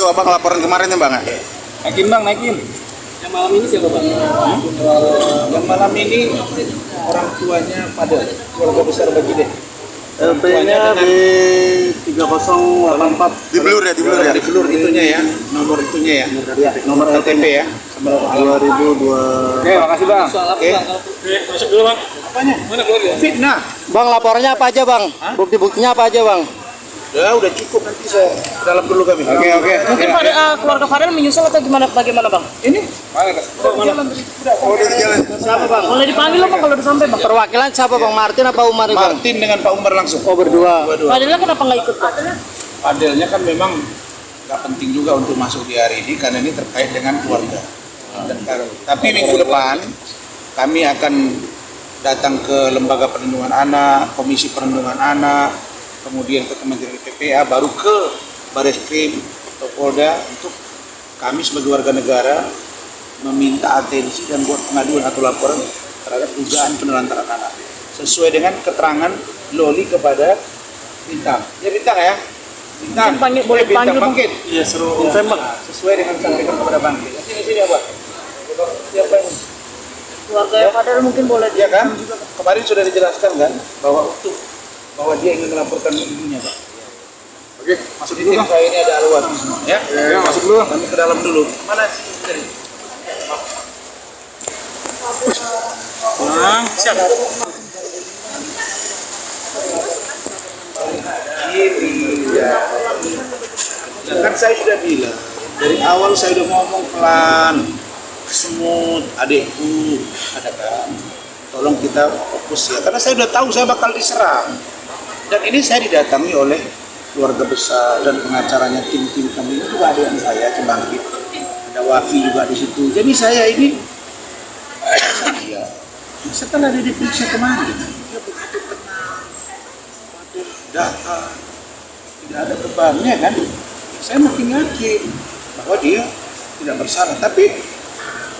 Itu abang laporan kemarin ya bang? Naikin bang, naikin. Yang malam ini siapa bang? Yang malam ini orang tuanya pada keluarga besar Bajide. LP-nya di 3084. Di blur ya, di blur ya. Di blur itunya ya, nomor itunya ya, nomor LTP ya. 2002. Oke, makasih bang. Oke. Masuk dulu bang. Apanya? Mana keluarga? Fitnah. Bang, laporannya apa aja bang? Bukti-buktinya apa aja bang? Ya udah cukup, nanti saya ke dalam dulu kami. Oke. Mungkin keluarga Fadel menyusul atau bagaimana bang? Ini? Mana? Oh dia di jalan. Siapa bang? Boleh dipanggil bang kalau udah sampai bang. Perwakilan siapa bang? Martin apa Umar bang? Martin dengan Pak Umar langsung. Oh berdua. Fadelnya kenapa nggak ikut bang? Padelnya kan memang nggak penting juga untuk masuk di hari ini karena ini terkait dengan keluarga. Tapi minggu depan kami akan datang ke Lembaga Perlindungan Anak, Komisi Perlindungan Anak, kemudian ke Kementerian PPA, baru ke Bareskrim atau Polda untuk kami sebagai warga negara meminta atensi dan buat pengaduan atau laporan terhadap dugaan penelantaran anak sesuai dengan keterangan Loli kepada Bintang. Ya Bintang ya. Bintang. Boleh panggil bang? Bangkit. Iya seru. Sesuai dengan sampaikan kepada Bangkit. Sini apa? Siapa yang Keluarga Fadel mungkin boleh. Iya kan? Kemarin sudah dijelaskan kan bahwa dia ingin melaporkan ibunya, Pak. Oke, masuk dulu Bang. Saya ini ada aluan semua ya. Ya, masuk dulu Bang. Kami ke dalam dulu. Mana sih? Bang, siap. Ya kan saya sudah bilang dari awal saya udah ngomong pelan, semut adikku katakan tolong kita fokus ya karena saya udah tahu saya bakal diserang dan ini saya didatangi oleh keluarga besar dan pengacaranya tim kami ini juga ada yang saya Cembangkit, ada Wafi juga di situ jadi saya ini ya setelah dia diperiksa kemarin dia begitu tenang datang tidak ada bebannya kan saya makin yakin bahwa dia tidak bersalah tapi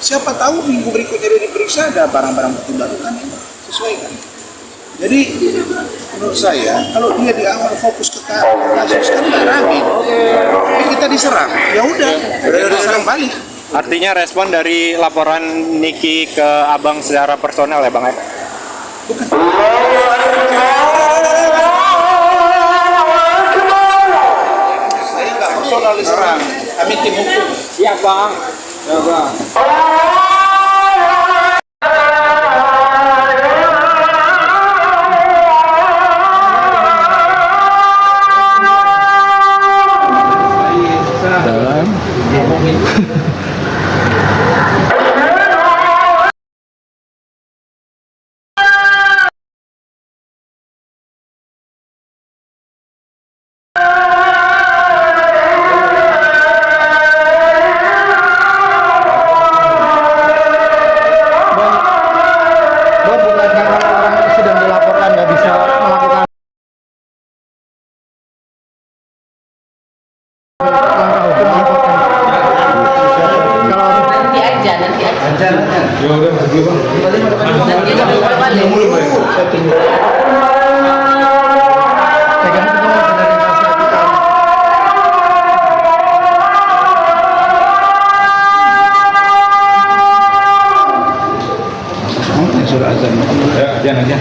siapa tahu minggu berikutnya dia diperiksa ada barang-barang bukti baru kan sesuaikan. Jadi menurut saya kalau dia di awal fokus ke kasus kan nggak rame. Tapi kita diserang, ya udah diserang balik. Artinya respon dari laporan Niki ke abang secara personal ya bang? Bukan. Saya nggak personal diserang. Kami tim hukum. Siap bang. Ya bang. Sudah azan. Ya, jangan aja.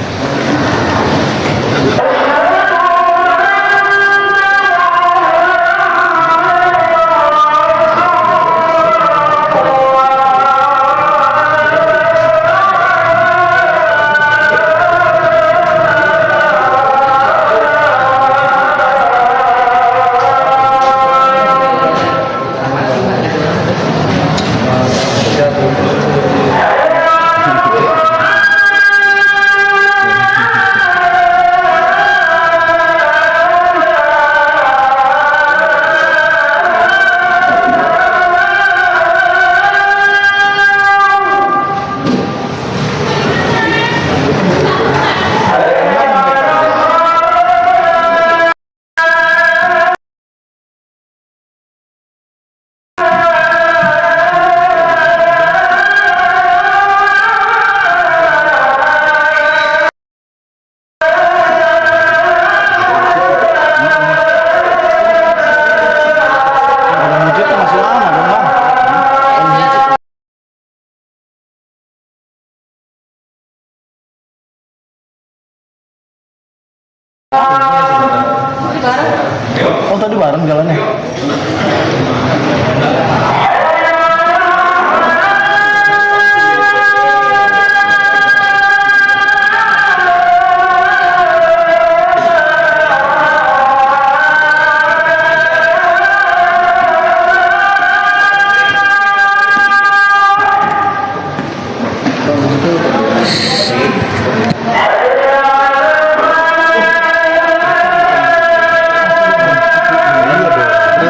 bareng jalannya.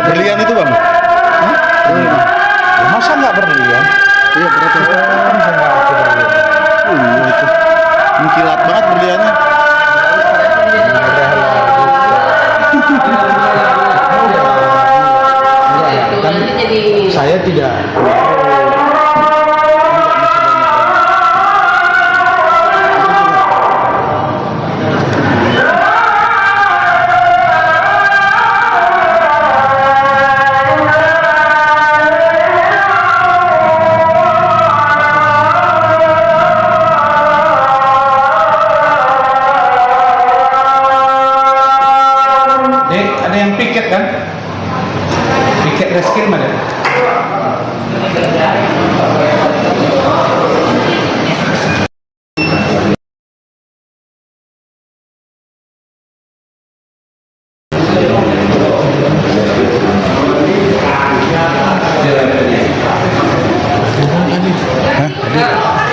Berlian itu bang? Masa nggak berlian? Iya berapa? Itu mengkilat banget berliannya. Kan saya tidak. Ada yang piket kan? Piket reskil mana?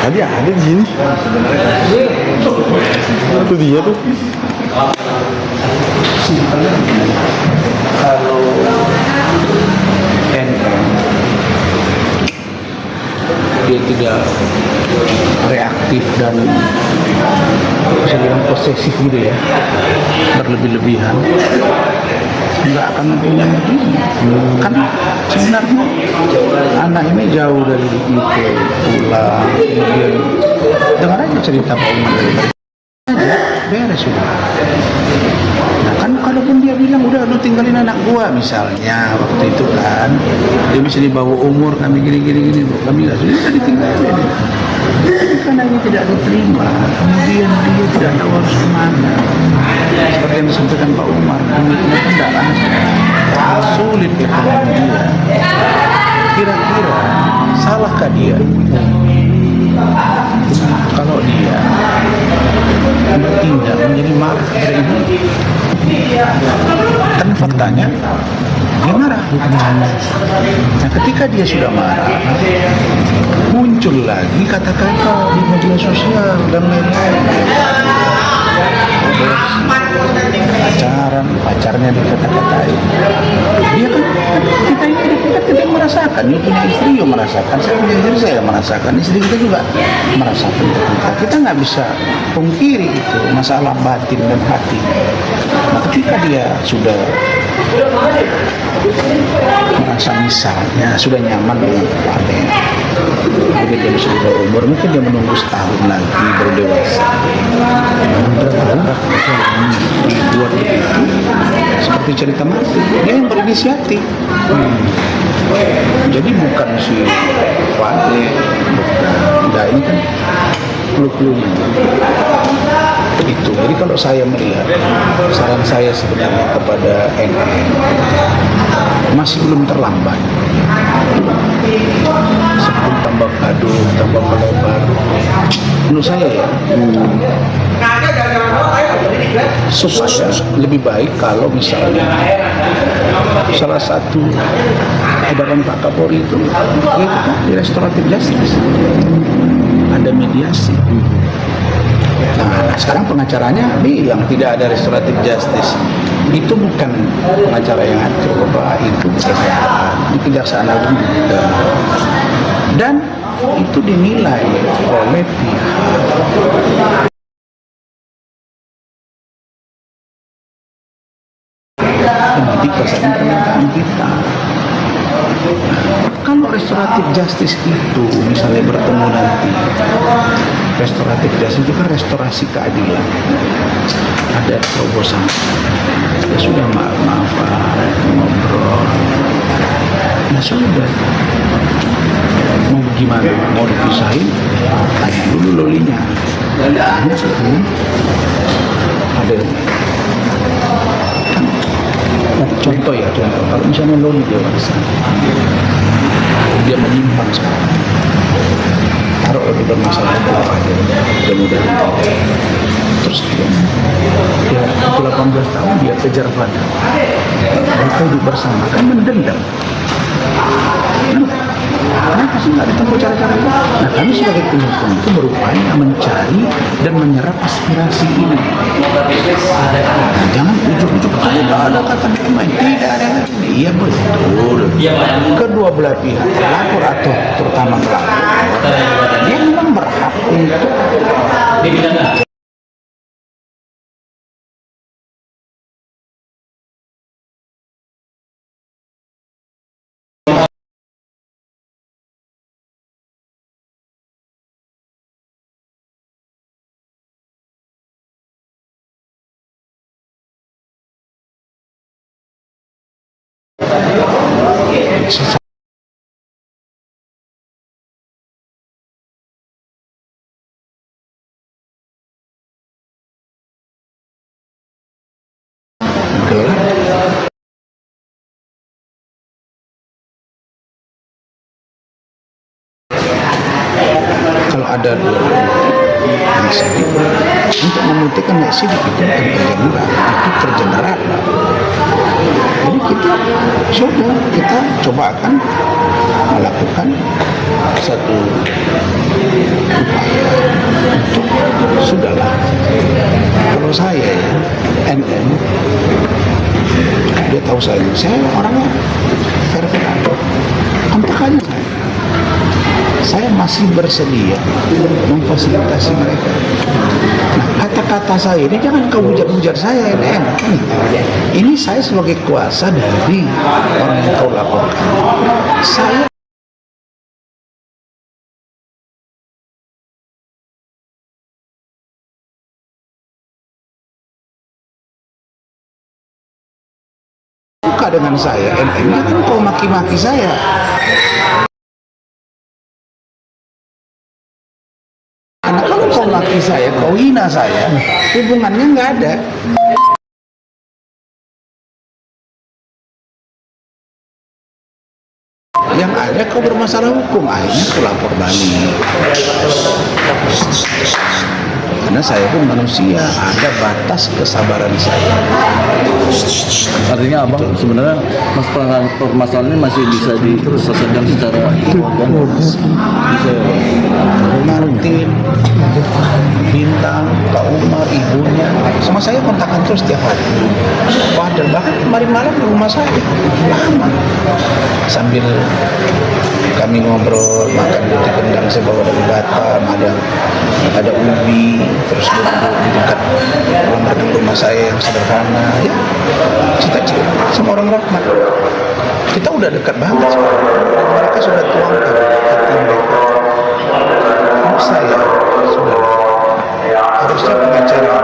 Tadi ada di sini. Itu dia tuh. Kalau NM dia tidak reaktif dan bisa bilang posesif gitu ya, berlebih-lebihan, nggak akan punya begini. Kan sebenarnya anak ini jauh dari itu pulang, kemudian dengar aja cerita Pak Umar aja beres sudah. Nah kan kalaupun dia bilang udah lu tinggalin anak gua misalnya waktu itu kan dia bisa dibawa umur kami gini kami nggak sudah ditinggalin. Tapi karena ini tidak diterima, kemudian dia tidak tahu harus kemana. Seperti yang disampaikan Pak Umar, duitnya kan tidak ada, sulit ekonomi dia. Kira-kira salahkah dia kalau dia bertindak menjadi marah dari ibu? Kan faktanya dia marah. Nah ketika dia sudah marah, muncul lagi kata-kata di media sosial dan lain-lain. Pacarnya dikata-katain. Dia kan kita ini kita merasakan, dia punya istri juga merasakan, saya punya istri saya merasakan, istri kita juga merasakan kita nggak bisa pungkiri itu masalah batin dan hati. Nah ketika dia sudah merasa misalnya sudah nyaman dengan keluarganya, kemudian dia sudah berumur, mungkin dia menunggu setahun lagi baru dewasa. Buat begitu seperti cerita mati, dia yang berinisiatif. Jadi bukan si Fadli, bukan, ini kan clue-cluenya itu. Jadi kalau saya melihat, saran saya sebenarnya kepada NN masih belum terlambat. Sebelum tambah gaduh, tambah melebar, menurut saya ya, supaya lebih baik kalau misalnya salah satu edaran Pak Kapolri itu kan di restoratif justice ada mediasi. Nah, sekarang pengacaranya bilang tidak ada restoratif justice. Itu bukan pengacara yang atur, Bapak, itu di Kejaksaan Agung juga. Dan itu dinilai oleh pihak penyidik berdasarkan permintaan kita. Kalau restoratif justice itu misalnya bertemu nanti, restoratif justice itu kan restorasi keadilan, ada terobosan, ya sudah maaf-maafan, ngobrol, ya sudah, mau gimana, mau dipisahin, tanya dulu lolinya, ada Nah, contoh ya, contoh. Kalau misalnya Loli dewasa, dia menyimpan sekarang. Taruh lebih bermasalah dengan Fadil, mudah-mudahan tidak. Terus dia itu 18 tahun dia kejar Fadil. Mereka hidup bersama, kan mendendam. Kenapa sih nggak ditempuh cara-cara itu? Nah, kami sebagai tim hukum itu berupaya mencari dan menyerap aspirasi ini. Nah, jangan ujuk-ujuk tidak ada kata main, tidak ada. Iya betul. Kedua belah pihak, pelapor atau terutama pelapor, dia memang berhak untuk kalau ada dua sidik untuk membuktikan naik sidik itu bukan kerja murah, itu kerja berat. Jadi kita coba akan melakukan satu upaya untuk sudahlah. Kalau saya ya, NN dia tahu saya orangnya fair-fair aja, kontak aja saya masih bersedia memfasilitasi mereka. Nah, kata-kata saya ini jangan kau hujat-hujat saya, NN. Ini saya sebagai kuasa dari orang yang kau laporkan. Saya suka dengan saya, NN, jangan kau maki-maki saya. Karena kalau kau maki saya, kau hina saya, hubungannya nggak ada. Yang ada kau bermasalah hukum, akhirnya kau lapor balik. Karena saya pun manusia, ada batas kesabaran saya. Artinya abang sebenarnya permasalahan ini masih bisa diselesaikan secara Bisa Martin, Bintang, Pak Umar, ibunya, sama saya kontakan terus tiap hari. Fadil bahkan kemarin malam di rumah saya lama, sambil kami ngobrol, makan roti kendang saya bawa dari Batam, ada ubi, terus duduk di dekat kolam renang rumah saya yang sederhana, ya cita-cita sama orang rahmat. Kita udah dekat banget, mereka sudah tuangkan hati mereka. Menurut saya sudah harusnya pengacara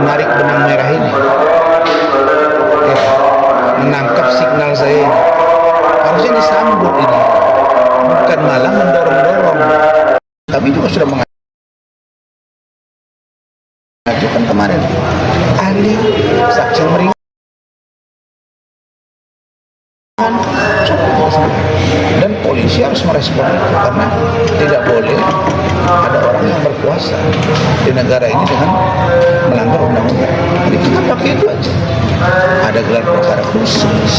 menarik benang merah ini, ya, menangkap signal saya ini. Harusnya disambut ini, bukan malah mendorong-dorong. Kami juga sudah mengajukan kemarin ahli saksi yang meringan, dan polisi harus merespon itu karena tidak boleh ada orang yang berkuasa di negara ini dengan melanggar undang-undang. Jadi kita pakai itu aja. Ada gelar perkara khusus.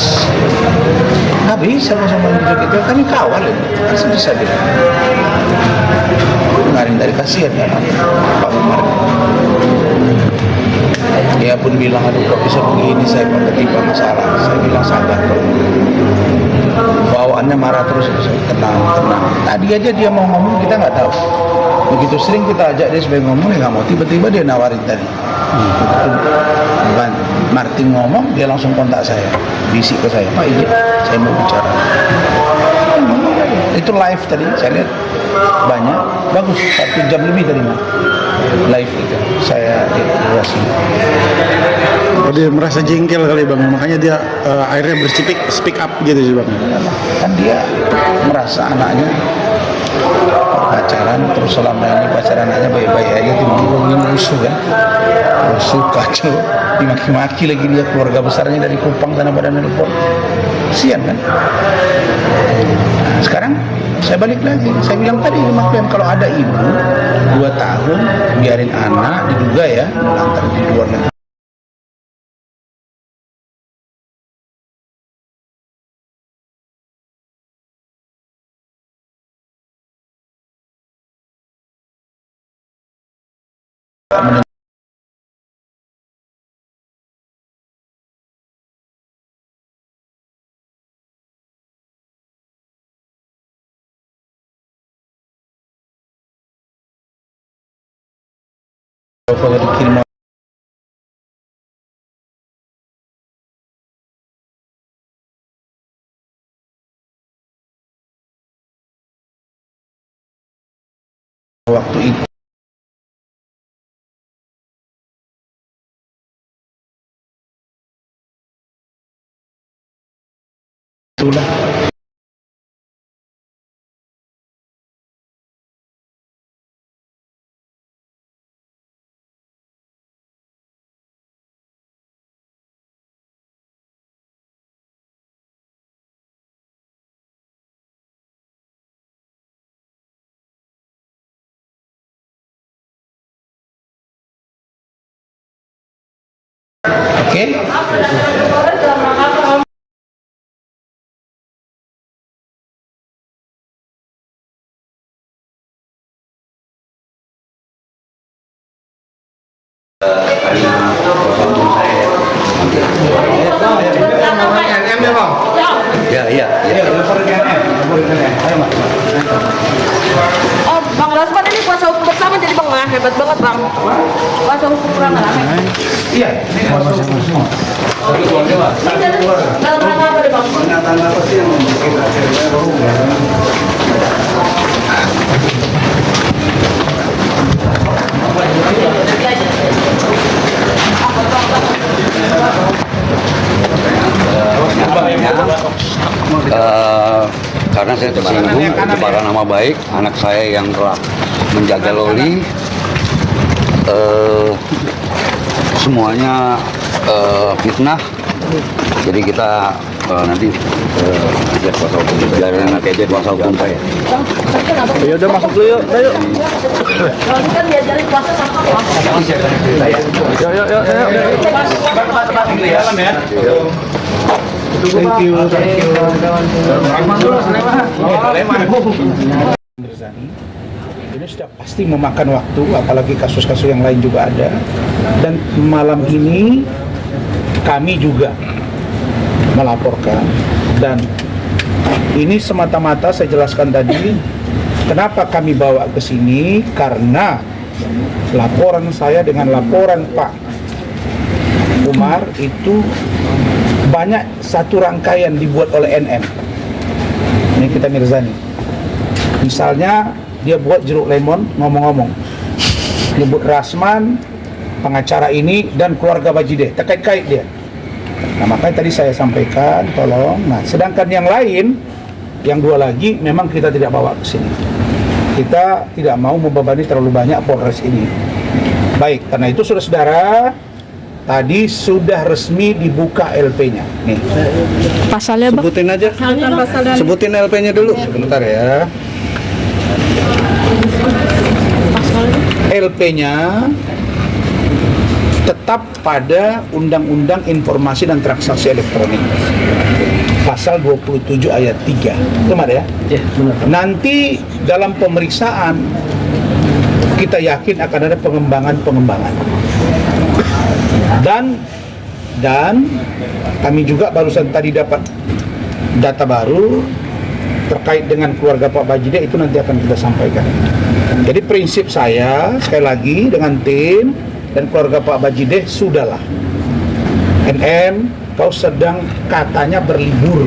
Nggak bisa sama itu, kami kawal ini. Kan seperti saya bilang. Kemarin dari kasihan ya Pak Umar. Dia pun bilang, aduh kok bisa begini, saya ketimpa masalah. Saya bilang sabar. Bawaannya marah terus, tenang. Tadi aja dia mau ngomong, kita nggak tahu. Begitu sering kita ajak dia supaya ngomong, dia nggak mau. Tiba-tiba dia nawarin tadi. Martin ngomong, dia langsung kontak saya, bisik ke saya, Pak izin, saya mau bicara. Itu live tadi, saya lihat banyak, bagus, 1 jam lebih tadi live itu, saya lihat durasi. Oh, dia merasa jengkel kali bang, makanya dia akhirnya speak up gitu sih bang. Kan dia merasa anaknya pacaran, terus selama ini pacaran anaknya baik-baik aja, tiba-tiba begini rusuh kan, rusuh kacau. dimaki-maki lagi dia, keluarga besarnya dari Kupang Tanah Badan nelpon, kasihan kan. Nah, sekarang saya balik lagi, saya bilang tadi sama klien, kalau ada ibu 2 tahun biarin anak diduga ya melantar di luar negeri. Kalau dikirim waktu itu itulah oke. Oh, Bang Rasman ini kuasa hukum bersama jadi Bang, ah, hebat banget Bang. Kuasa hukum perangan. Iya, ini kuasa hukum semua. Dalam rangka apa deh Bang? Karena saya tersinggung kepada nama baik anak saya yang telah menjaga Loli, semuanya fitnah. Jadi kita nanti ajar kuasa hukum, biarin anak aja kuasa hukum saya. Ya udah masuk dulu yuk, ayo. Kalau kan diajarin puasa sama Bang. Thank you. Ini sudah pasti memakan waktu, apalagi kasus-kasus yang lain juga ada. Dan malam ini kami juga melaporkan, dan ini semata-mata saya jelaskan tadi kenapa kami bawa ke sini, karena laporan saya dengan laporan Pak Umar itu banyak satu rangkaian dibuat oleh NM. Ini kita Mirzani. Misalnya dia buat jeruk lemon ngomong-ngomong, nyebut Rasman, pengacara ini dan keluarga Bajideh, terkait-kait dia. Nah makanya tadi saya sampaikan tolong. Nah sedangkan yang lain, yang 2 lagi memang kita tidak bawa ke sini. Kita tidak mau membebani terlalu banyak Polres ini. Baik, karena itu saudara-saudara, tadi sudah resmi dibuka LP-nya. Nih. Pasalnya Bang. Sebutin aja. Sebutin LP-nya dulu. Sebentar ya. LP-nya tetap pada Undang-Undang Informasi dan Transaksi Elektronik. Pasal 27 ayat 3. Benar ya? Iya, benar. Nanti dalam pemeriksaan kita yakin akan ada pengembangan. Dan kami juga barusan tadi dapat data baru terkait dengan keluarga Pak Bajideh, itu nanti akan kita sampaikan. Jadi prinsip saya sekali lagi dengan tim dan keluarga Pak Bajideh, sudahlah. NM, kau sedang katanya berlibur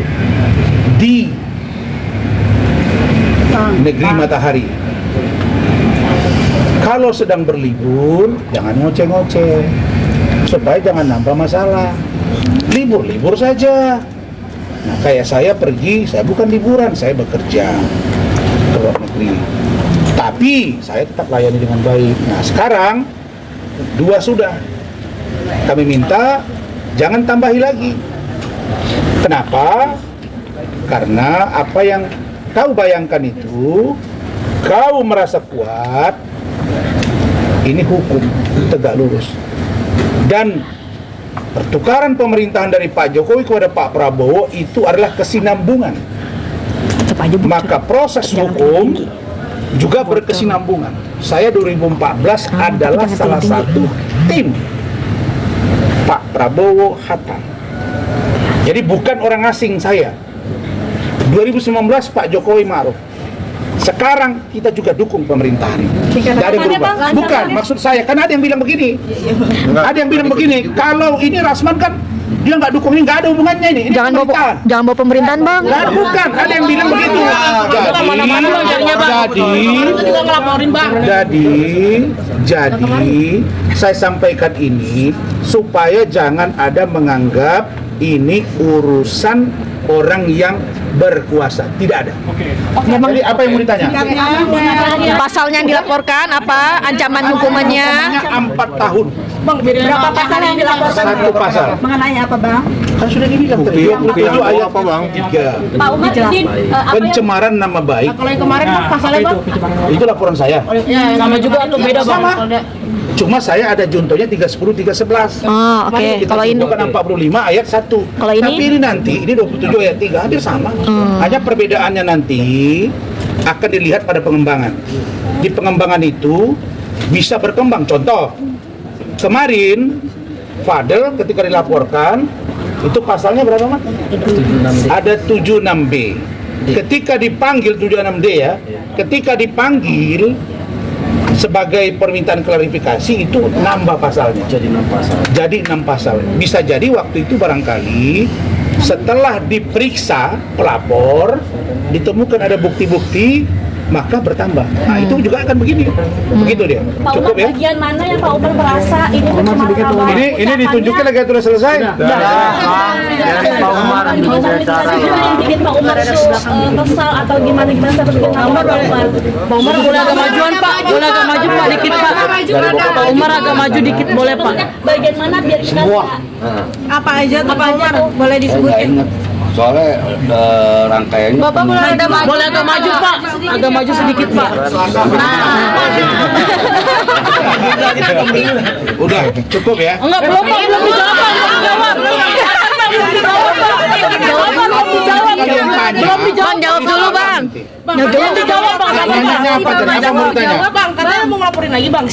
di negeri matahari. Kalau sedang berlibur, jangan ngoceh-ngoceh, supaya jangan nambah masalah. Libur-libur saja. Nah, kayak saya pergi, saya bukan liburan, saya bekerja ke luar negeri. Tapi saya tetap layani dengan baik. Nah, sekarang 2 sudah. kami minta jangan tambahi lagi. Kenapa? Karena apa yang kau bayangkan itu, kau merasa kuat, ini hukum tegak lurus. Dan pertukaran pemerintahan dari Pak Jokowi kepada Pak Prabowo itu adalah kesinambungan. Maka proses hukum juga berkesinambungan. Saya 2014 adalah salah satu tim Pak Prabowo Hatta. Jadi bukan orang asing saya. 2019 Pak Jokowi Ma'ruf. Sekarang kita juga dukung pemerintahan ini. Tidak ada yang berubah. Bukan, maksud saya, karena ada yang bilang begini. Ada yang bilang begini, kalau ini Rasman kan dia nggak dukung ini, nggak ada hubungannya ini. Jangan bawa pemerintahan, Bang. Bukan, ada yang bilang begitu. Jadi saya sampaikan ini supaya jangan ada menganggap ini urusan orang yang berkuasa. Tidak ada. Jadi apa yang mau ditanya? Pasalnya yang dilaporkan apa? Ancaman hukumannya? 4 tahun. Bang, berapa pasal yang dilaporkan? 1 pasal. Mengenai apa, Bang? Kan sudah dibilang tadi. 27 ayat apa, Bang? 3. Pak Umar, ini Pencemaran nama baik. kalau yang kemarin Bang, pasalnya Bang? Itu laporan saya. Ya, sama juga atau beda, Bang? Sama. Cuma saya ada contohnya 310, 311. Oh, oke. Kalau ini bukan 45 ayat 1. Kalau ini? Tapi ini nanti, ini 27 ayat 3, hampir sama. Hanya perbedaannya nanti akan dilihat pada pengembangan. Di pengembangan itu bisa berkembang. Contoh, kemarin Fadel ketika dilaporkan, itu pasalnya berapa, Mas? Ada 76B. Ketika dipanggil 76D ya, ketika dipanggil sebagai permintaan klarifikasi itu nambah pasalnya. Jadi 6 pasal. Bisa jadi waktu itu barangkali setelah diperiksa pelapor ditemukan ada bukti-bukti maka bertambah. Nah itu juga akan begini. Begitu dia. Pak Cukup Umar, ya. bagian mana yang Pak Umar merasa ini pencemaran? Ini ditunjukkan lagi sudah selesai. Pak Umar yang bikin Pak Umar kesal atau gimana seperti Pak Umar boleh agak majuan Pak, boleh agak maju Pak dikit Pak. Pak Umar agak maju dikit boleh Pak. Bagian mana biar kita Apa aja Pak Umar boleh disebutkan? Soalnya rangkaiannya Bapak boleh agak maju Pak, agak maju sedikit Pak. Udah cukup ya. Enggak belum Pak, belum dijawab Pak, belum dijawab Pak. Bang, jawab dulu, Bang. Belum dijawab Pak. Pertanyaannya apa tadi? Apa mau ditanya? Bang, katanya mau ngelaporin lagi Bang.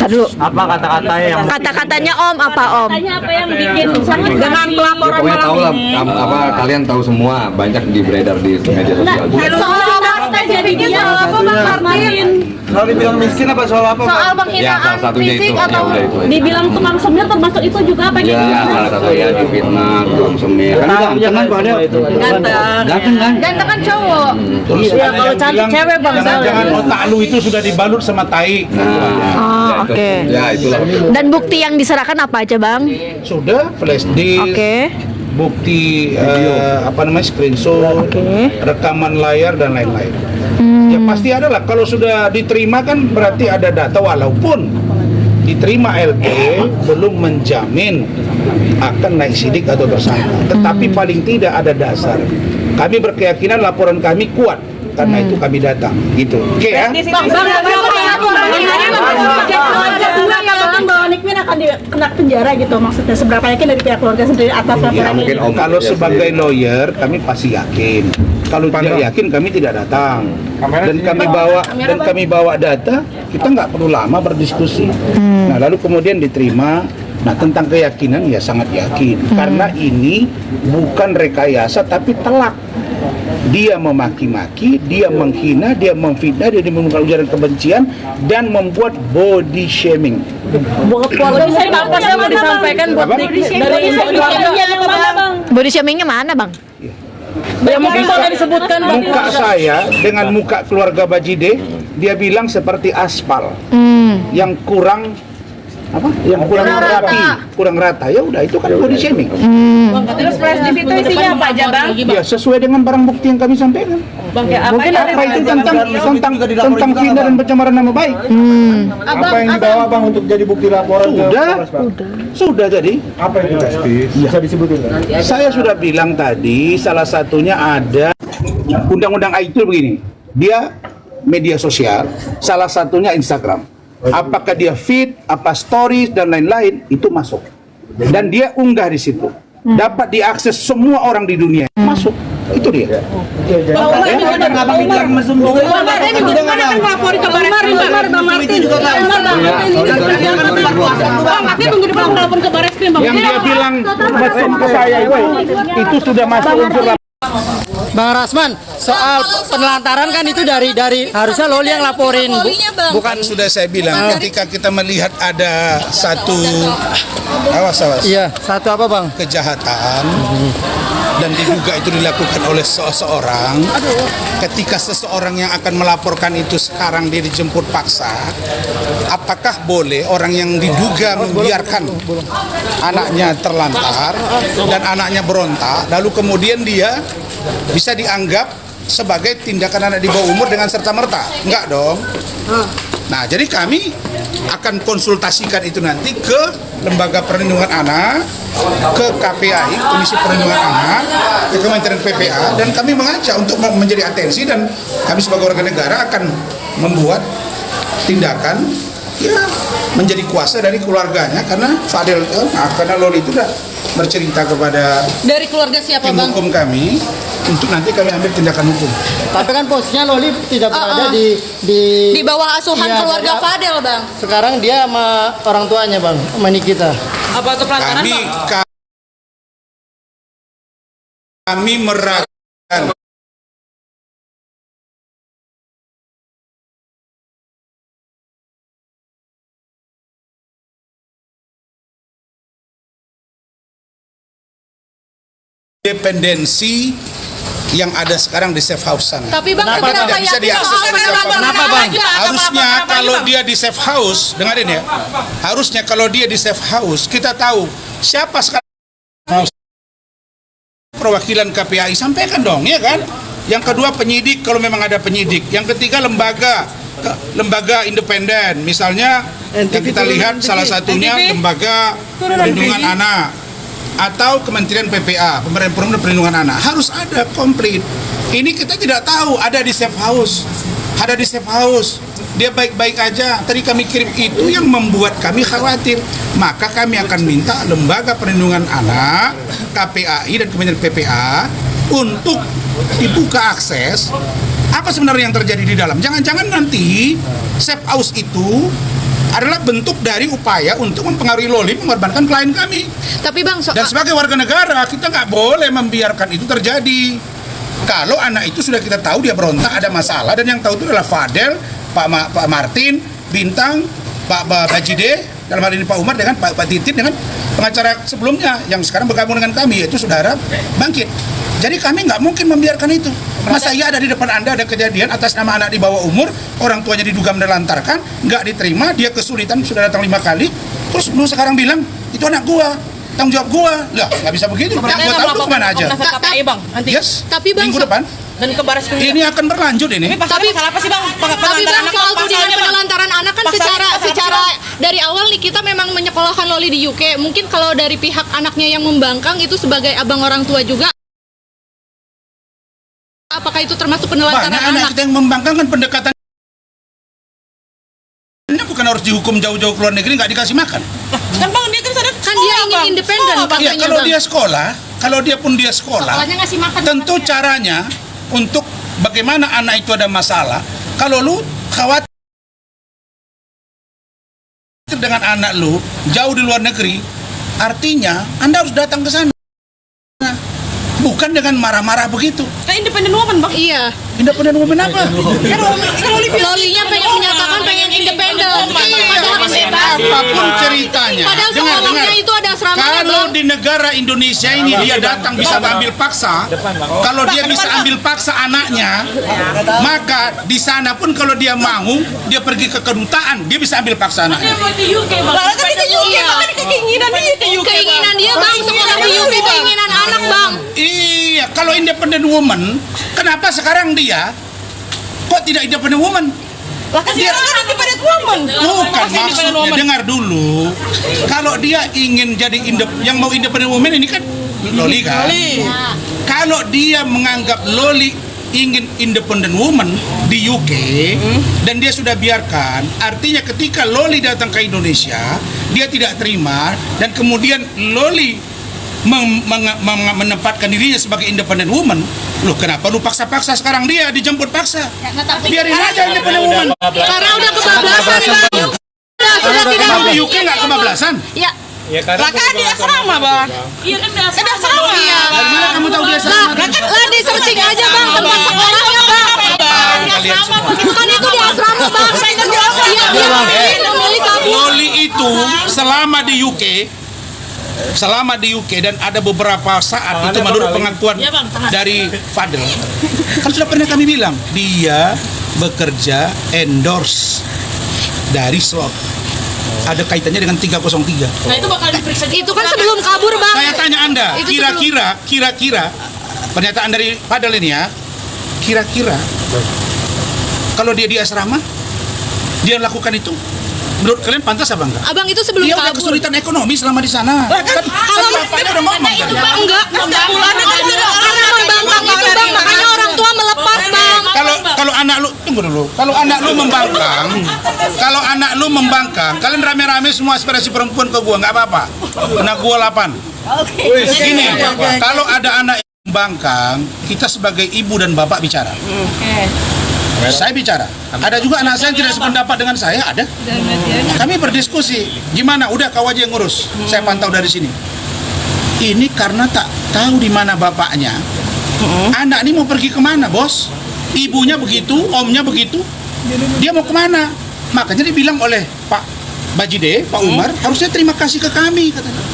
Dulu. Apa kata-kata yang Kata-katanya Om apa Om? tanya apa yang bikin sangat Dengan pelaporan pokoknya tahu lah malam ini. apa kalian tahu semua banyak di beredar di media sosial. soal apa jadi dia apa Bang Martin kalau dibilang miskin apa soal apa? soal Ya penghinaan salah satunya fisik itu. Ya atau udah itu. dibilang tukang semir termasuk itu juga apa Ya salah satu ya di fitnah, tukang semir. Kan ganteng kan Pak Adel? Ganteng kan? ganteng kan cowok Terus Iya, ada kalau yang cantik bilang, cewek, Bang, jangan otak lu itu sudah dibalut sama tai. Nah, oke. Ya itulah. Dan bukti yang diserahkan apa aja, Bang? Sudah flash disk, Oke. bukti apa namanya screenshot, rekaman layar dan lain-lain. Ya pasti ada lah. Kalau sudah diterima kan berarti ada data, walaupun diterima LP belum menjamin akan naik sidik atau tersangka. Tetapi paling tidak ada dasar. Kami berkeyakinan laporan kami kuat. Karena itu kami datang. Gitu. Oke ya. bahwa Nikmin akan kena penjara gitu maksudnya seberapa yakin dari pihak keluarga sendiri atas Ya laporan mungkin ini? Om Kalau ya, sebagai lawyer kami pasti yakin. Kalau tidak yakin kami tidak datang. Dan kami bawa data, kita nggak perlu lama berdiskusi. Nah lalu kemudian diterima. Nah tentang keyakinan ya sangat yakin. Karena ini bukan rekayasa tapi telak. Dia memaki-maki, dia menghina, dia memfitnah, dia menggunakan ujaran kebencian dan membuat body shaming. Buat keluarga saya apa saya mau disampaikan buat dari keluarga. Body shamingnya mana, Bang? Ya mungkin boleh disebutkan Bang. Muka saya dengan muka keluarga Bajide, dia bilang seperti aspal yang kurang apa yang kurang rapi, kurang rata, ya udah itu kan body shaming. Terus flash disk itu isinya apa aja, Bang? Ya sesuai dengan barang bukti yang kami sampaikan. Mungkin apa itu tentang fitnah dan pencemaran nama baik. Apa yang dibawa Bang untuk jadi bukti laporan? Sudah jadi. Apa itu testis? Bisa disebutin kan? Saya sudah bilang tadi, salah satunya ada undang-undang IT begini. Dia media sosial, salah satunya Instagram. Apakah dia feed, apa stories dan lain-lain itu masuk. Dan dia unggah di situ. Dapat diakses semua orang di dunia. Masuk. Itu dia. Yang dia bilang pesan ke saya itu sudah masuk unsur. Bang Rasman, soal penelantaran kan itu dari harusnya Loli yang laporin, Bukan sudah saya bilang ketika kita melihat ada satu Iya, satu apa Bang? kejahatan dan diduga itu dilakukan oleh seseorang, ketika seseorang yang akan melaporkan itu sekarang dia dijemput paksa, apakah boleh orang yang diduga membiarkan anaknya terlantar dan anaknya berontak, lalu kemudian dia bisa dianggap sebagai tindakan anak di bawah umur dengan serta-merta? Enggak dong. Nah, jadi kami akan konsultasikan itu nanti ke Lembaga Perlindungan Anak, ke KPAI, Komisi Perlindungan Anak, ke Kementerian PPA, dan kami mengajak untuk menjadi atensi, dan kami sebagai warga negara akan membuat tindakan ya menjadi kuasa dari keluarganya, karena Fadel karena Loli itu sudah bercerita kepada Dari keluarga siapa, tim Bang? hukum kami untuk nanti kami ambil tindakan hukum. Tapi kan posisinya Loli tidak berada di bawah asuhan Iya, keluarga dari- Fadel, Bang. Sekarang dia sama orang tuanya Bang, sama Nikita. Apa itu pelantaran, Bang? Kami meragukan dependensi yang ada sekarang di safe house sana. Tapi Bang, Kenapa kenapa tidak bisa yakin diakses soal oleh penelantaran Kenapa, Bang? aja? Harusnya Kenapa, kalau Bang? dia di safe house, dengerin ya. Harusnya kalau dia di safe house, kita tahu siapa sekarang perwakilan KPAI, sampaikan dong, ya kan? Yang kedua penyidik kalau memang ada penyidik. Yang ketiga lembaga independen. Misalnya yang kita lihat salah satunya Lembaga Perlindungan Anak atau Kementerian PPA, Pemerintahan Perlindungan Anak. Harus ada komplit. Ini kita tidak tahu, ada di safe house. Ada di safe house. Dia baik-baik aja. Tadi kami kirim, itu yang membuat kami khawatir. Maka kami akan minta Lembaga Perlindungan Anak, KPAI dan Kementerian PPA untuk dibuka akses apa sebenarnya yang terjadi di dalam. Jangan-jangan nanti safe house itu adalah bentuk dari upaya untuk mempengaruhi Loli mengorbankan klien kami. Tapi Bang, Dan sebagai warga negara kita nggak boleh membiarkan itu terjadi. Kalau anak itu sudah kita tahu dia berontak, ada masalah, dan yang tahu itu adalah Fadel, Pak Martin, Bintang, Pak Bajide, dalam hal ini Pak Umar dengan Pak Titin dengan pengacara sebelumnya yang sekarang bergabung dengan kami, yaitu Saudara Bangkit. Jadi kami nggak mungkin membiarkan itu. Masa iya ada di depan Anda ada kejadian atas nama anak di bawah umur, orang tuanya diduga menelantarkan, nggak diterima, dia kesulitan, sudah datang 5 kali, terus lu sekarang bilang itu anak gua, tanggung jawab gua. Lah, nggak bisa begitu. Yang gua tahu tuh kemana aja. KPAI, Bang, nanti. Yes. Tapi Bang, minggu depan. Dan ke Baris Krim. Ini akan berlanjut ini. Tapi apa sih, Bang? Tapi Bang, soal tudingan penelantaran anak kan secara dari awal nih kita memang menyekolahkan Loli di UK. Mungkin kalau dari pihak anaknya yang membangkang itu sebagai abang orang tua juga. Apakah itu termasuk penelantaran Banyak anak anak? kita yang membangkang kan pendekatan. Ini bukan harus dihukum jauh-jauh ke luar negeri nggak dikasih makan. Kan Bang, dia kan dia ingin independen Iya, katanya, kalau Bang. dia sekolah, kalau dia pun dia sekolah, Sekolahnya ngasih makan. tentu caranya untuk bagaimana anak itu ada masalah. Kalau lu khawatir dengan anak lu jauh di luar negeri, artinya Anda harus datang ke sana. Bukan dengan marah-marah begitu. Kan independen woman, Bang. Iya. Independent woman apa? Lolinya pengen menyatakan pengen independen. Apapun ceritanya. Padahal sekolahnya itu ada asramanya, Kalau Bang. di negara Indonesia ini dia datang bisa ambil paksa, kalau dia bisa ambil paksa anaknya, maka di sana pun kalau dia mau, dia pergi ke kedutaan, dia bisa ambil paksa anaknya. Keinginan dia, Bang, sekolah di UK, keinginan anak, Bang. Iya, kalau independent woman, kenapa sekarang dia kok tidak independent woman? Dia independent woman. bukan maksudnya, dengar dulu. Kalau dia ingin jadi yang mau independent woman ini kan Loli kan? Kalau dia menganggap Loli ingin independent woman di UK dan dia sudah biarkan, artinya ketika Loli datang ke Indonesia, dia tidak terima dan kemudian Loli menempatkan dirinya sebagai independent woman. Loh, kenapa lu paksa-paksa sekarang dia dijemput paksa? Biarin aja independent woman. Karena udah kebablasan, Bang. Sudah tidak. Kamu di UK nggak kebablasan? Ya. Lah kan di asrama, Bang. Iya kan di asrama. Iya. Dari mana kamu tahu dia asrama? Lah di searching aja, Bang, tempat sekolahnya, Bang. Bukan itu di asrama, Bang. Iya, dia memilih kabur. Loli itu selama di UK dan ada beberapa saat itu menurut pengakuan dari Fadel, kan sudah pernah kami bilang dia bekerja endorse dari SWOT. Ada kaitannya dengan 303. Nah, itu bakal diperiksa. Itu kan sebelum kabur, Bang. Saya tanya Anda, Itu kira-kira pernyataan dari Fadel ini ya, kira-kira kalau dia di asrama, dia lakukan itu, menurut kalian pantas apa enggak? Abang itu sebelum Dia udah kabur. kesulitan ekonomi selama di sana. Kalau bapaknya udah ngomong tadi. Enggak. Karena membangkang itu, Bang, makanya orang tua melepas, Bang. Kalau anak lu tunggu dulu. Kalau anak lu membangkang, kalian rame-rame semua aspirasi perempuan ke gua nggak apa-apa. Anak gua 8. Gini, kalau ada anak yang membangkang, kita sebagai ibu dan bapak bicara. Saya bicara. Ada juga anak saya yang tidak sependapat dengan saya, ada. Kami berdiskusi. Gimana? Udah kau aja yang ngurus. Saya pantau dari sini. Ini karena tak tahu di mana bapaknya. Anak ini mau pergi kemana, bos? Ibunya begitu, omnya begitu. Dia mau kemana? Makanya dibilang oleh Pak Bajide, Pak Umar, harusnya terima kasih ke kami, katanya.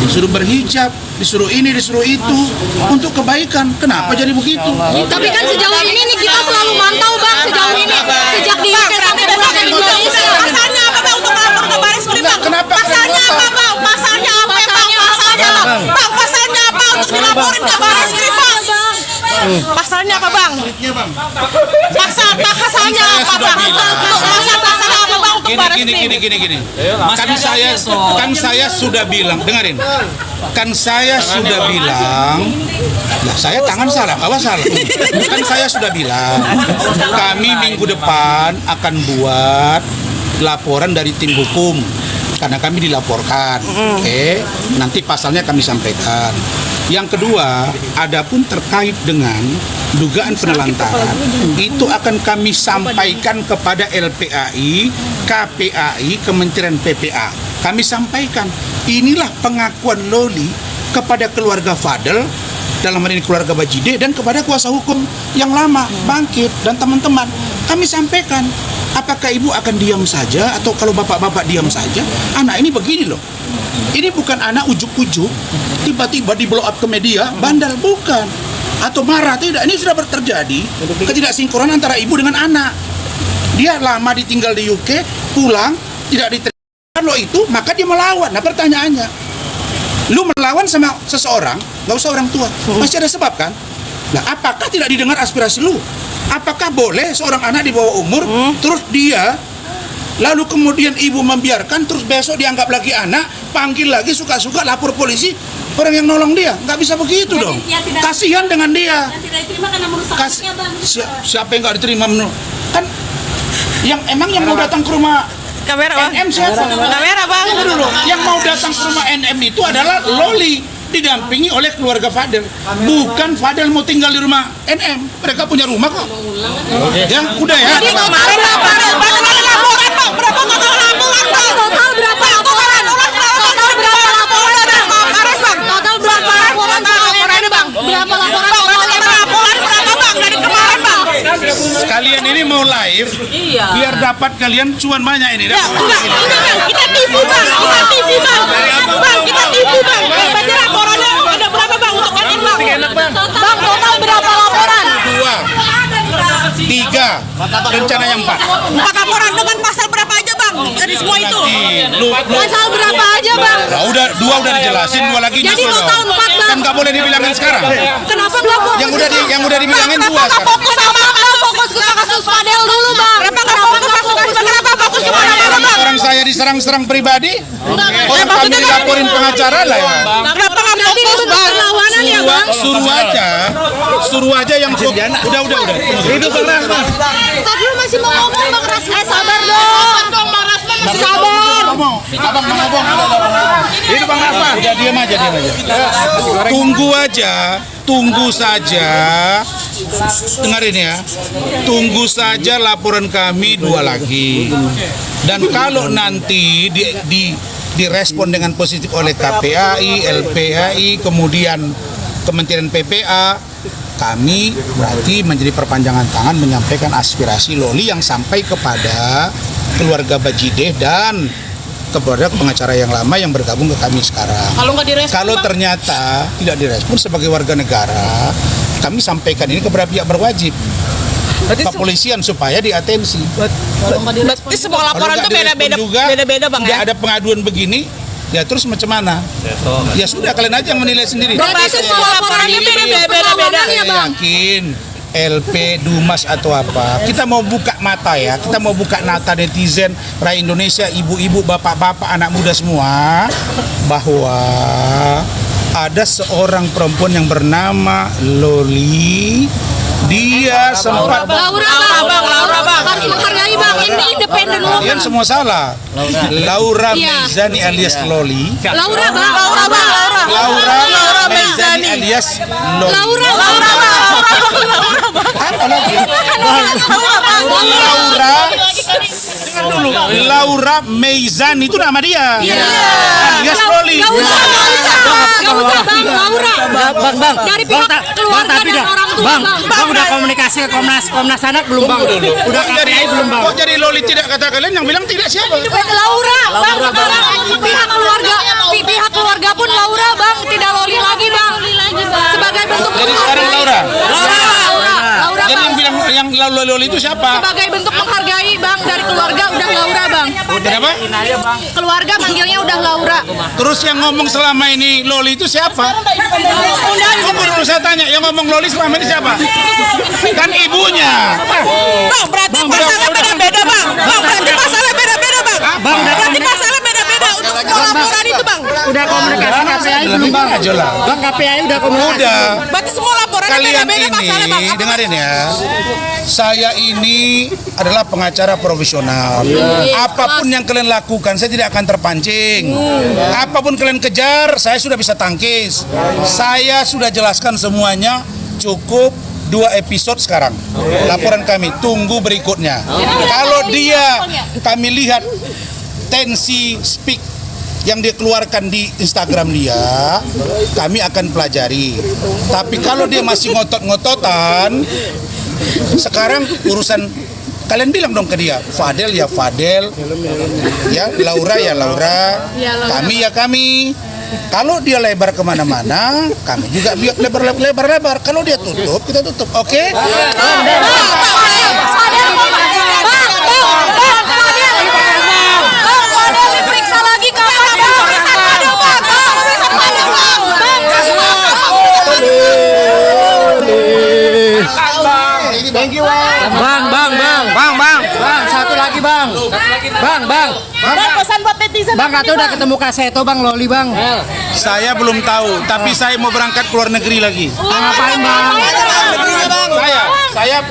Disuruh berhijab, disuruh ini, disuruh itu, untuk kebaikan. Kenapa jadi begitu? Tapi kan sejauh ini nih kita selalu mantau, Bang, sejauh ini. Sejak di UK sampai pulang ke Indonesia. Pasalnya apa, Bang, untuk lapor ke baris krim, Bang? Kenapa? Pasalnya apa, Bang? Pasalnya apa, Bang? Pasalnya apa? Bang, pasalnya apa untuk dilaporin ke baris krim, Bang? Pasalnya apa, Bang? Pasalnya apa, Bang? Pasalnya apa, Bang, untuk baris krim? Gini. Kan saya sudah bilang, dengerin. Kan saya sudah bilang, nah saya tangan salah, awas salah. Kan saya sudah bilang, kami minggu depan akan buat laporan dari tim hukum karena kami dilaporkan. Oke, nanti pasalnya kami sampaikan. Yang kedua, adapun terkait dengan dugaan penelantaran, itu akan kami sampaikan kepada LPAI, KPAI, Kementerian PPA. Kami sampaikan, inilah pengakuan Loli kepada keluarga Fadel, dalam hal ini keluarga Bajide, dan kepada kuasa hukum yang lama, Bangkit, dan teman-teman. Kami sampaikan, apakah ibu akan diam saja, atau kalau bapak-bapak diam saja? Anak ini begini loh. Ini bukan anak ujuk-ujuk, tiba-tiba di blow up ke media, bandal, bukan. Atau marah, tidak. Ini sudah terjadi ketidaksinkronan antara ibu dengan anak. Dia lama ditinggal di UK, pulang, tidak diterima. Kalau itu, maka dia melawan. Nah pertanyaannya, lu melawan sama seseorang, nggak usah orang tua, pasti ada sebab kan? Nah, apakah tidak didengar aspirasi lu? Apakah boleh seorang anak di bawah umur, terus dia, lalu kemudian ibu membiarkan, terus besok dianggap lagi anak, panggil lagi suka-suka, lapor polisi, orang yang nolong dia? Nggak bisa begitu dong. Kasihan dengan dia. Yang tidak diterima karena merusak anaknya, Bang. Siapa yang nggak diterima? Kan yang mau datang ke rumah Kamera, Bang. NM siapa? Kamera, Bang. Tunggu dulu. Yang mau datang ke rumah NM itu adalah Loli, didampingi oleh keluarga Fadel. Bukan Fadel mau tinggal di rumah NM. Mereka punya rumah kok. Ya, udah ya. Jadi kemarin laporan, Bang. Berapa laporan, Bang? Total berapa laporan? Total berapa laporan, Bang? Total berapa laporan totalnya, Bang? Berapa laporan totalnya, Bang? Laporan berapa, Bang? Dari kemarin, Bang. kalian ini mau live, biar dapat kalian cuan banyak ini. Ya, enggak, kita tipu bang, kita tipu bang, kita tipu bang. Berarti laporannya ada berapa bang untuk kantin bang? Bang, total berapa laporan? 2, 3, rencananya 4. 4 laporan dengan pasal berapa aja bang? Dari semua itu? Pasal berapa aja bang? Nah, udah 2 udah dijelasin, 2 lagi Jadi nyusul. total 4 bang. Kan nggak boleh dibilangin sekarang. Kenapa nggak fokus? Yang udah dibilangin 2 Kenapa sekarang. fokus sama Fokus ke kasus Fadel dulu bang. Kenapa fokus ke mana-mana bang? Orang saya diserang-serang pribadi, orang kami dilaporin pengacara lah ya. Kenapa nggak Berarti fokus itu bang? perlawanan ya bang. Suruh aja yang fokus. Udah. Itu Bang Rasman. Tadi lu masih mau ngomong bang Rasman. Sabar dong bang Rasman masih sabar. Abang ngomong. Itu Bang Rasman. Udah diam aja. Tunggu saja. Dengarin ya. Tunggu saja laporan kami 2 lagi. Dan kalau nanti direspon dengan positif oleh KPAI, LPAI, kemudian Kementerian PPA, kami berarti menjadi perpanjangan tangan menyampaikan aspirasi Loli yang sampai kepada keluarga Bajideh dan kepada pengacara yang lama yang bergabung ke kami sekarang. Kalau nggak direspon, Kalau Bang? ternyata tidak direspon sebagai warga negara, kami sampaikan ini kepada pihak berwajib, kepolisian supaya diatensi. Berarti semua laporan Kalau itu nggak direspon juga, beda-beda bang tidak ya? ada pengaduan begini, ya terus macam mana? Ya sudah, kalian aja yang menilai sendiri. Berarti semua laporannya beda-beda ya Saya bang. yakin LP, Dumas atau apa, kita mau buka mata ya, kita mau buka mata netizen rakyat Indonesia, ibu-ibu, bapak-bapak, anak muda semua, bahwa ada seorang perempuan yang bernama Loli. Dia sempat Laura bang. Harus menghargai bang. Ini independen loh. kalian semua salah. Laura Iya. Meizani alias Loli. Laura bang. Laura Meizani alias Loli. Laura Apa lagi? Laura Meizani itu nama dia. Alias Loli. Gak usah bang. Laura. Bang. Dari pihak keluarga tapi dan dah. orang tua Bang bang. udah komunikasi ke Komnas Anak belum bang? Udah KPI belum bang? Kok jadi Loli tidak kata kalian yang bilang tidak siapa? Laura bang. Sekarang pihak keluarga pun Laura bang. Tidak Loli lagi bang. Sebagai bentuk Jadi sekarang Laura. Laura Jadi bang. yang bilang yang Loli itu siapa? Sebagai bentuk menghargai bang dari keluarga udah Laura bang. Kenapa? Keluarga manggilnya udah Laura. Terus yang ngomong selama ini Loli itu siapa? Tunggu dulu saya tanya, yang ngomong Loli selama ini siapa? Kan ibunya. Bang, berarti pasalnya beda-beda bang. Bang, berarti pasalnya beda-beda bang. Bang udah Berarti pasalnya beda-beda untuk semua laporan itu bang. udah komunikasi KPI belum bang? Aja lah. Bang KPI udah komunikasi. Udah. Berarti semua laporannya Kalian beda-beda pasalnya bang. ini dengerin ya. Saya ini adalah pengacara profesional. Apapun yang kalian lakukan, saya tidak akan terpancing. Apapun kalian kejar, saya sudah bisa tangkis. Saya sudah jelaskan semuanya. Cukup 2 episode sekarang. Laporan kami, tunggu berikutnya. Kalau kami lihat tensi speak yang dia keluarkan di Instagram dia, kami akan pelajari. Tapi kalau dia masih ngotot-ngototan, sekarang urusan kalian bilang dong ke dia, Fadel ya Fadel, ya Laura ya Laura, kami ya kami. Kalau dia lebar kemana-mana, kami juga biar lebar. Kalau dia tutup, kita tutup. Oke? Diperiksa lagi kapan Bang, satu lagi bang. Bang. Pesan buat netizen. Bang katanya udah ketemu Kak Seto bang Loli bang. Saya belum tahu, tapi saya mau berangkat ke luar negeri lagi. Ngapain bang? Saya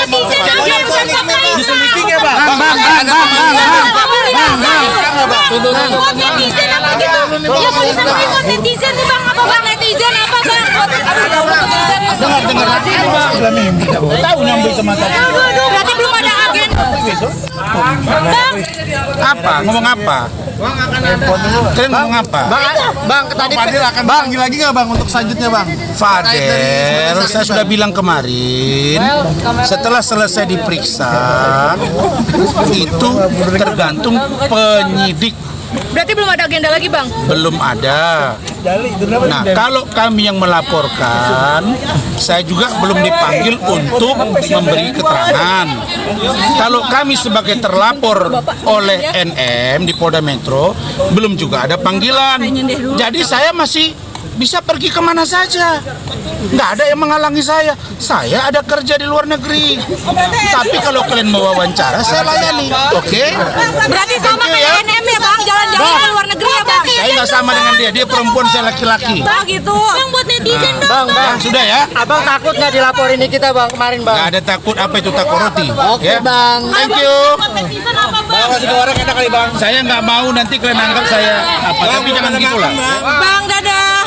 mau kerja di Bisa meeting ya bang? Bang. Buat netizen apa gitu? Ya mau disampaikan buat netizen nih bang, apa bang netizen apa bang? dengar tahu nyambil ke mata. Berarti belum ada agen Apa? Ngomong apa? Kalian ngomong apa? Bang, tadi Fadil akan panggil lagi nggak bang untuk selanjutnya bang? Fadel, saya sudah bilang kemarin, setelah selesai diperiksa, itu tergantung penyidik. Berarti belum ada agenda lagi, Bang? Belum ada. Nah, kalau kami yang melaporkan, saya juga belum dipanggil untuk memberi keterangan. Kalau kami sebagai terlapor oleh NM di Polda Metro, belum juga ada panggilan. Jadi saya masih bisa pergi kemana saja. Nggak ada yang menghalangi saya. Saya ada kerja di luar negeri. Tapi kalau kalian mau wawancara, saya layani. Oke? Berarti sama kayak NM ya, Bang? Jalan-jalan ke luar negeri ya, Bang? Saya nggak sama dengan dia. Dia perempuan, saya laki-laki. Bang, gitu. Bang, buat netizen dong. Bang, sudah ya? Abang takut nggak dilaporin ini kita bang kemarin bang? Nggak ada takut. Apa itu takut roti? Oke bang. Thank you. Netizen apa, Bang? Saya nggak mau nanti kalian anggap saya apa. Tapi jangan gitu lah. Bang, dadah.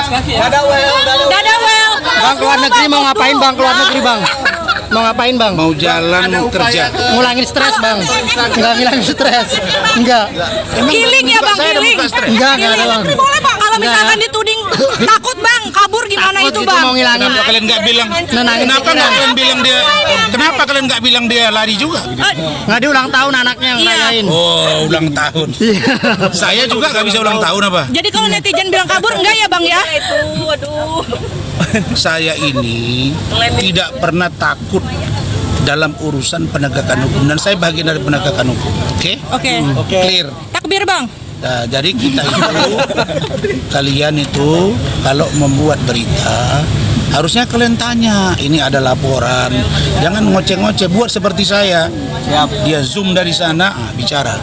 Kaki. Dadah, Well. Bang keluar negeri mau ngapain bang? Keluar negeri bang? Mau ngapain bang? Mau jalan kerja. Ngulangin stres bang? Enggak ngilangin stres? Enggak. Healing ya, Bang, healing. Enggak ada bang. Boleh, Bang. Kalau misalkan dituding takut, Bang, kabur gimana itu, Itu Bang? mau ngilangin. Kenapa kalian nggak bilang? Nenangin Kenapa pikiran. nggak kalian bilang dia? Kenapa kalian nggak bilang dia lari juga? Nggak di ulang tahun anaknya yang rayain. Oh, ulang tahun. Saya juga nggak bisa ulang tahun apa? Jadi kalau netizen bilang kabur enggak ya, Bang ya? Saya ini tidak pernah takut dalam urusan penegakan hukum dan saya bagian dari penegakan hukum. Oke? Oke. Clear. Takbir, Bang. Nah, jadi kita itu, kalian itu kalau membuat berita harusnya kalian tanya, ini ada laporan, jangan ngoceh-ngoceh, buat seperti saya. Dia zoom dari sana, bicara.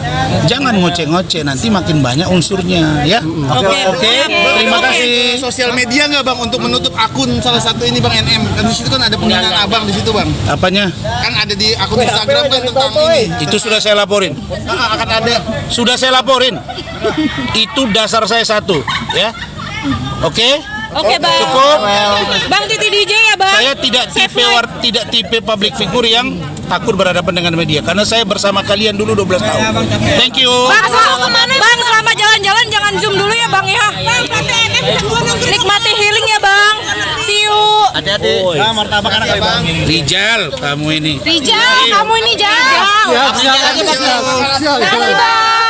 Jangan ngoceh-ngoceh, nanti makin banyak unsurnya, ya. Oke. Terima kasih. Sosial media nggak bang untuk menutup akun salah satu ini bang NM? Kan di situ kan ada penghinaan abang di situ bang. Apanya? Kan ada di akun Instagram kan tentang ini. Itu sudah saya laporin. Akan ada. Sudah saya laporin. Itu dasar saya satu, ya. Oke? Oke, Bang. Cukup. Bang Titi DJ ya, Bang. Saya tidak tipe public figure yang takut berhadapan dengan media karena saya bersama kalian dulu 12 tahun. Thank you. Bang, selama jalan-jalan jangan zoom dulu ya, Bang ya. Nikmati healing ya, Bang. See you. Hati-hati. Martabak anak kali bang. Rijal, kamu ini. Rijal, kamu ini Jal. Siap. Terima kasih, Bang.